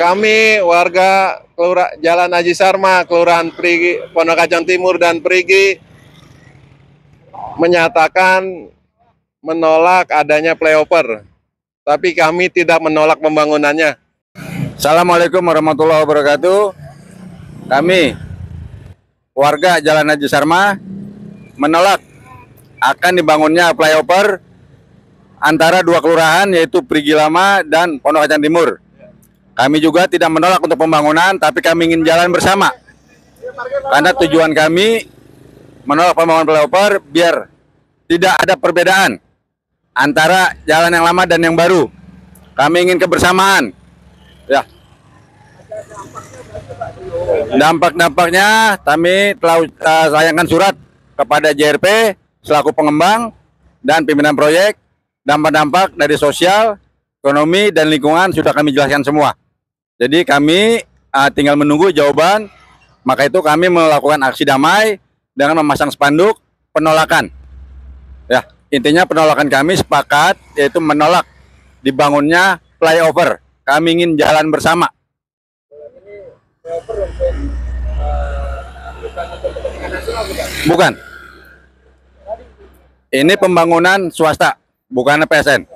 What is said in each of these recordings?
Kami warga Jalan Haji Sarma, Kelurahan Perigi, Pondok Kacang Timur dan Perigi menyatakan menolak adanya flyover, tapi kami tidak menolak pembangunannya. Assalamualaikum warahmatullahi wabarakatuh. Kami warga Jalan Haji Sarma menolak akan dibangunnya flyover antara dua kelurahan, yaitu Perigi Lama dan Pondok Kacang Timur. Kami juga tidak menolak untuk pembangunan, tapi kami ingin jalan bersama. Karena tujuan kami menolak pembangunan flyover biar tidak ada perbedaan antara jalan yang lama dan yang baru. Kami ingin kebersamaan. Ya. Dampak-dampaknya kami telah sayangkan surat kepada JRP selaku pengembang dan pimpinan proyek. Dampak-dampak dari sosial, ekonomi, dan lingkungan sudah kami jelaskan semua. Jadi kami tinggal menunggu jawaban. Maka itu kami melakukan aksi damai dengan memasang spanduk penolakan. Ya, intinya penolakan kami sepakat, yaitu menolak dibangunnya flyover. Kami ingin jalan bersama. Bukan. Ini pembangunan swasta, bukan PSN.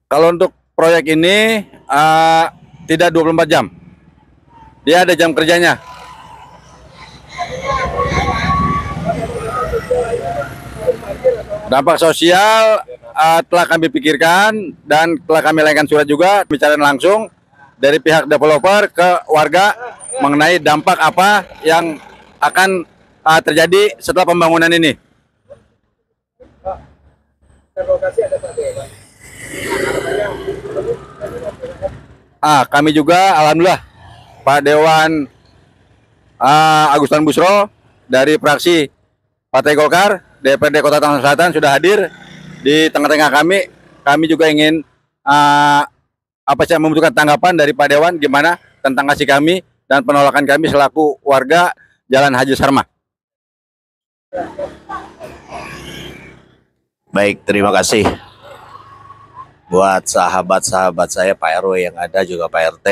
Kalau untuk proyek ini tidak 24 jam. Dia ada jam kerjanya. Dampak sosial telah kami pikirkan dan telah kami layangkan surat juga, bicara langsung dari pihak developer ke warga mengenai dampak apa yang akan terjadi setelah pembangunan ini. Kami juga alhamdulillah Pak Dewan Agustan Busro dari fraksi Partai Golkar DPRD Kota Tangerang Selatan sudah hadir di tengah-tengah kami. Kami juga ingin membutuhkan tanggapan dari Pak Dewan gimana tentang kasih kami dan penolakan kami selaku warga Jalan Haji Sarma. Baik, terima kasih buat sahabat-sahabat saya Pak RW yang ada, juga Pak RT.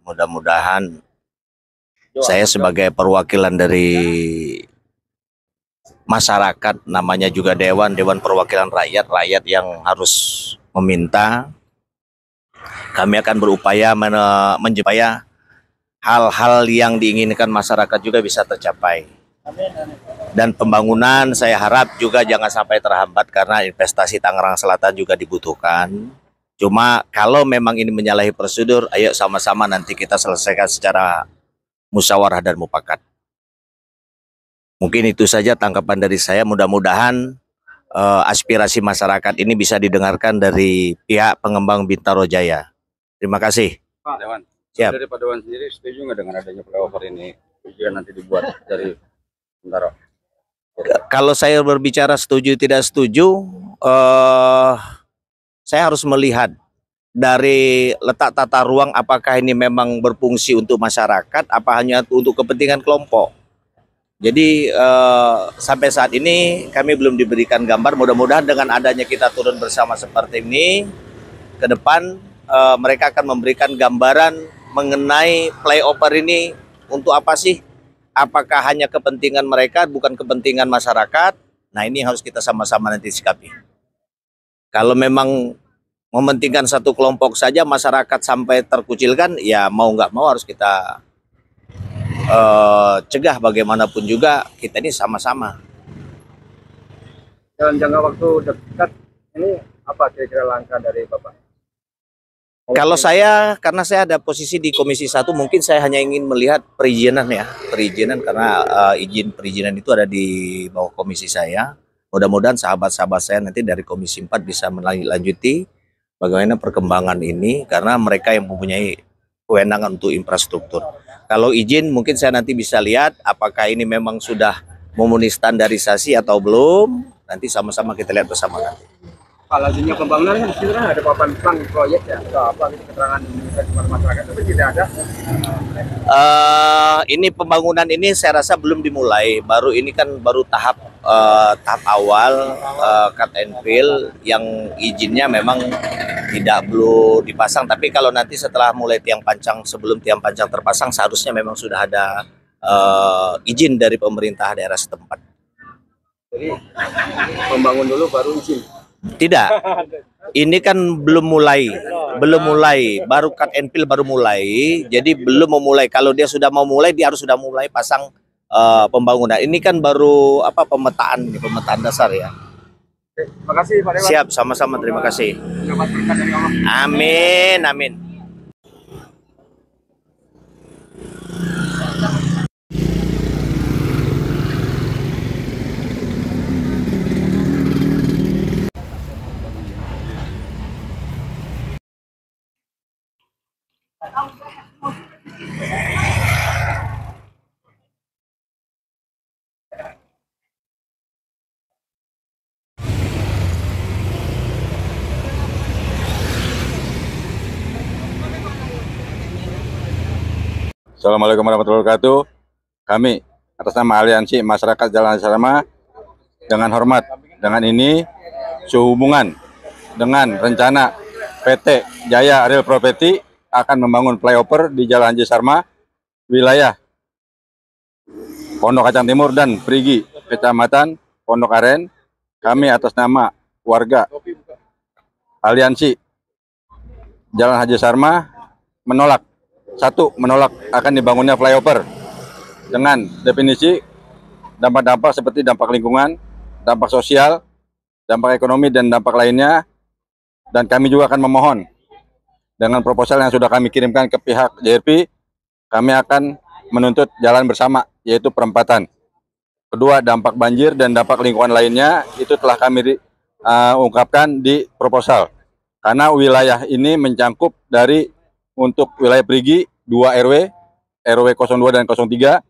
Mudah-mudahan saya sebagai perwakilan dari masyarakat, namanya juga Dewan Perwakilan Rakyat yang harus meminta. Kami akan berupaya menjepaya hal-hal yang diinginkan masyarakat juga bisa tercapai. Dan pembangunan saya harap juga jangan sampai terhambat karena investasi Tangerang Selatan juga dibutuhkan. Cuma kalau memang ini menyalahi prosedur, ayo sama-sama nanti kita selesaikan secara musyawarah dan mufakat. Mungkin itu saja tanggapan dari saya. Mudah-mudahan aspirasi masyarakat ini bisa didengarkan dari pihak pengembang Bintaro Jaya. Terima kasih. Pak Dewan, siap. Dari Pak Dewan sendiri setuju nggak dengan adanya flyover ini jika nanti dibuat dari Bintaro? Kalau saya berbicara setuju tidak setuju, saya harus melihat dari letak tata ruang apakah ini memang berfungsi untuk masyarakat, apa hanya untuk kepentingan kelompok. Jadi sampai saat ini kami belum diberikan gambar. Mudah-mudahan dengan adanya kita turun bersama seperti ini, ke depan mereka akan memberikan gambaran mengenai flyover ini untuk apa sih? Apakah hanya kepentingan mereka, bukan kepentingan masyarakat? Nah, ini harus kita sama-sama nanti sikapi. Kalau memang mementingkan satu kelompok saja, masyarakat sampai terkucilkan, ya mau nggak mau harus kita cegah. Bagaimanapun juga kita ini sama-sama. Dalam jangka waktu dekat ini apa kira-kira langkah dari Bapak? Kalau saya, karena saya ada posisi di Komisi 1, mungkin saya hanya ingin melihat perizinan karena izin perizinan itu ada di bawah komisi saya. Mudah-mudahan sahabat-sahabat saya nanti dari Komisi 4 bisa melanjuti bagaimana perkembangan ini, karena mereka yang mempunyai kewenangan untuk infrastruktur. Kalau izin mungkin saya nanti bisa lihat apakah ini memang sudah memenuhi standarisasi atau belum. Nanti sama-sama kita lihat bersama nanti. Kalau dunia pembangunan kan di situ kan ada papan plan proyek ya, atau apa gitu keterangan kepada masyarakat, tapi tidak ada. Ini pembangunan ini saya rasa belum dimulai, baru ini kan baru tahap awal, cut and fill yang izinnya memang tidak perlu dipasang, tapi kalau nanti setelah mulai tiang pancang, sebelum tiang pancang terpasang seharusnya memang sudah ada izin dari pemerintah daerah setempat. Jadi membangun dulu baru izin. Tidak, ini kan belum mulai, baru cut and fill baru mulai, jadi belum memulai. Kalau dia sudah mau mulai, dia harus sudah mulai pasang pembangunan. Ini kan baru pemetaan dasar ya. Oke, terima kasih Pak Dewan. Siap, sama-sama, terima kasih. Dapat berkat dari Allah. Amin, amin. Assalamualaikum warahmatullahi wabarakatuh. Kami atas nama Aliansi Masyarakat Jalan Haji Sarma dengan hormat dengan ini sehubungan dengan rencana PT Jaya Real Property akan membangun flyover di Jalan Haji Sarma wilayah Pondok Kacang Timur dan Prigi, Kecamatan Pondok Aren. Kami atas nama warga Aliansi Jalan Haji Sarma menolak akan dibangunnya flyover dengan definisi dampak-dampak seperti dampak lingkungan, dampak sosial, dampak ekonomi, dan dampak lainnya. Dan kami juga akan memohon dengan proposal yang sudah kami kirimkan ke pihak JRP, kami akan menuntut jalan bersama, yaitu perempatan. Kedua, dampak banjir dan dampak lingkungan lainnya itu telah kami ungkapkan di proposal. Karena wilayah ini mencangkup dari untuk wilayah Prigi 2 RW, RW 02 dan 03,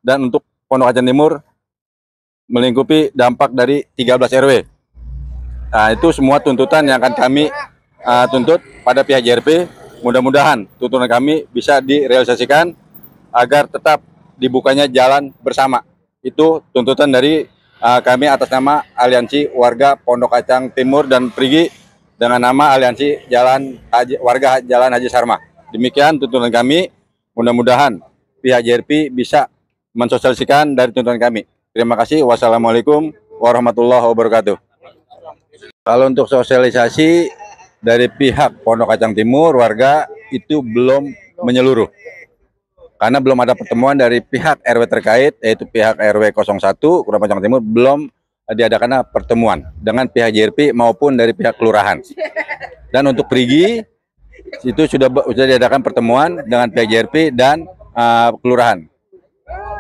dan untuk Pondok Kacang Timur melingkupi dampak dari 13 RW. Nah, itu semua tuntutan yang akan kami tuntut pada pihak JRP. Mudah-mudahan tuntutan kami bisa direalisasikan agar tetap dibukanya jalan bersama. Itu tuntutan dari kami atas nama Aliansi Warga Pondok Kacang Timur dan Prigi dengan nama Aliansi Warga Jalan Haji Sarma. Demikian tuntutan kami, mudah-mudahan pihak JRP bisa mensosialisasikan dari tuntutan kami. Terima kasih. Wassalamualaikum warahmatullahi wabarakatuh. Kalau untuk sosialisasi dari pihak Pondok Kacang Timur, warga itu belum menyeluruh. Karena belum ada pertemuan dari pihak RW terkait, yaitu pihak RW 01, Kelurahan Kacang Timur, belum diadakan pertemuan dengan pihak JRP maupun dari pihak kelurahan. Dan untuk Prigi, itu sudah diadakan pertemuan dengan pihak JRP dan kelurahan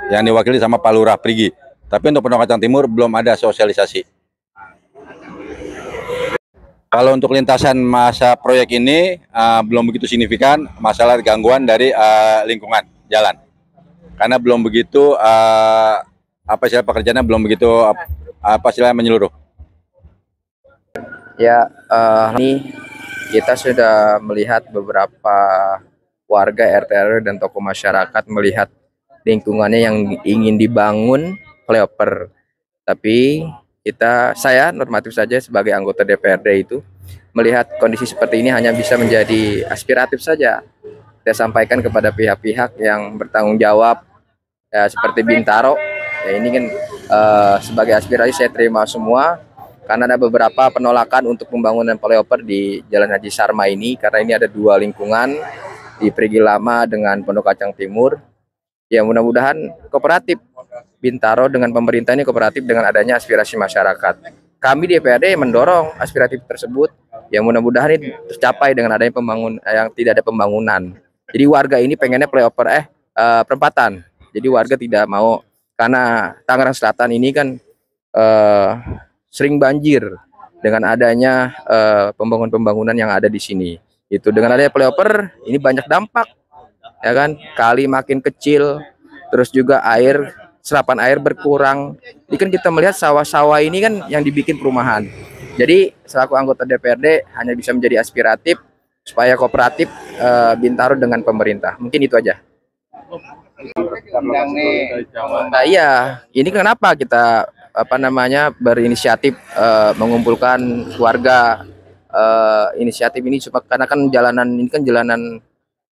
yang diwakili sama Pak Lurah Prigi. Tapi untuk Pondok Kacang Timur belum ada sosialisasi. Kalau untuk lintasan masa proyek ini belum begitu signifikan masalah gangguan dari lingkungan jalan. Karena belum begitu pekerjaannya belum begitu menyeluruh. Ya, ini kita sudah melihat beberapa warga RT RW dan tokoh masyarakat melihat lingkungannya yang ingin dibangun flyover. Tapi saya normatif saja sebagai anggota DPRD itu melihat kondisi seperti ini hanya bisa menjadi aspiratif saja. Saya sampaikan kepada pihak-pihak yang bertanggung jawab ya, seperti Bintaro. Ya, ini kan sebagai aspirasi saya terima semua. Karena ada beberapa penolakan untuk pembangunan flyover di Jalan Haji Sarma ini, karena ini ada dua lingkungan di Prigi Lama dengan Pondok Kacang Timur. Ya, mudah-mudahan kooperatif Bintaro dengan pemerintah ini kooperatif dengan adanya aspirasi masyarakat. Kami di DPRD mendorong aspiratif tersebut. Ya, mudah-mudahan ini tercapai dengan adanya yang tidak ada pembangunan. Jadi warga ini pengennya flyover perempatan. Jadi warga tidak mau, karena Tangerang Selatan ini kan sering banjir dengan adanya pembangunan yang ada di sini. Itu dengan adanya flyover ini banyak dampak, ya kan? Kali makin kecil, terus juga serapan air berkurang. Ini kan kita melihat sawah-sawah ini kan yang dibikin perumahan. Jadi selaku anggota DPRD hanya bisa menjadi aspiratif supaya kooperatif Bintaro dengan pemerintah. Mungkin itu aja. Nah, iya, ini kenapa kita berinisiatif mengumpulkan warga, inisiatif ini karena kan jalanan ini kan jalanan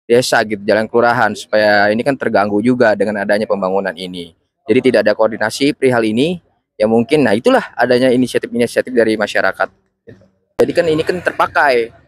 desa gitu, jalan kelurahan, supaya ini kan terganggu juga dengan adanya pembangunan ini. Jadi tidak ada koordinasi perihal ini, ya mungkin, nah itulah adanya inisiatif-inisiatif dari masyarakat. Jadi kan ini kan terpakai.